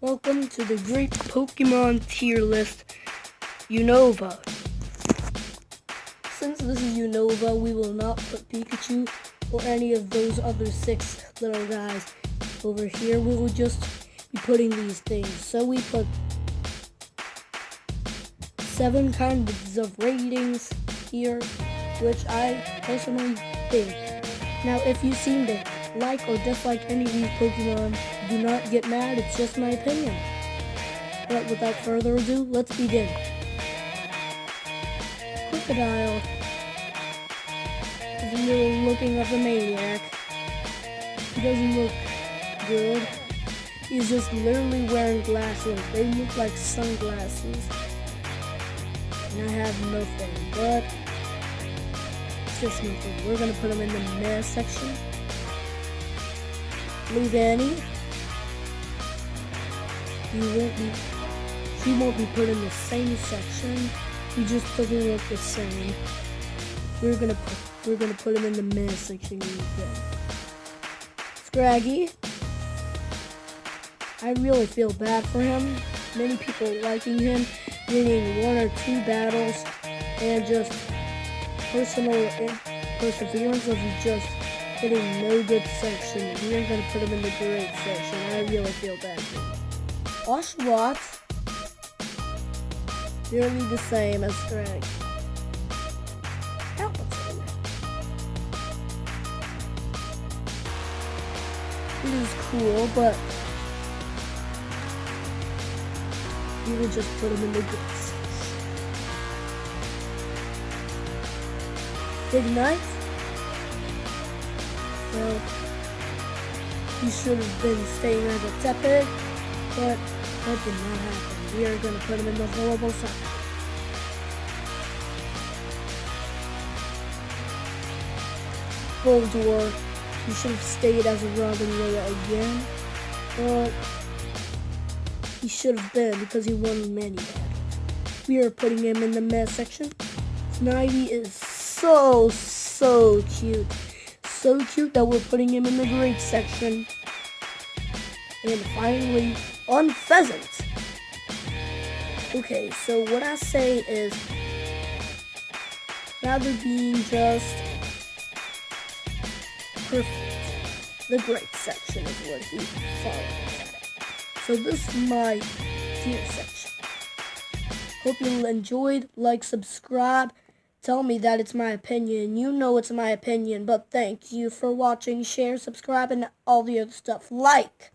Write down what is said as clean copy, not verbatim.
Welcome to the great Pokemon tier list, Unova. Since this is Unova, we will not put Pikachu or any of those other 6 little guys over here. We will just be putting these things. So we put 7 kinds of ratings here, which I personally think. Now, if you seem to like or dislike any of these Pokemon, do not get mad, it's just my opinion. But without further ado, let's begin. Crocodile is a little looking of a maniac. He doesn't look good. He's just literally wearing glasses. They look like sunglasses. And I have nothing, but it's just nothing. We're gonna put him in the meh section. Leave Annie. She won't be put in the same section. He just doesn't look the same. We're gonna put him in the meh section again. Scraggy. I really feel bad for him. Many people liking him, winning 1 or 2 battles, and just personal perseverance of just hitting no good section. We are going to put him in the great section. I really feel bad for him. Oshawott, nearly the same as Scraggy. Palpatine. It is cool, but we will just put him in the good section. Ignite. Well, he should have been staying as a tepid, but that did not happen. We are going to put him in the horrible section. Voltor, he should have stayed as a Robin Rhea again, but he should have been because he won many battles. We are putting him in the meh section. Snivy is so cute. So cute that we're putting him in the great section. And finally, on Pheasant. Okay, so what I say is, rather being just perfect, the great section is what he follows. So this is my tier section. Hope you enjoyed. Like, subscribe. Tell me that it's my opinion. You know it's my opinion, but thank you for watching. Share, subscribe, and all the other stuff. Like!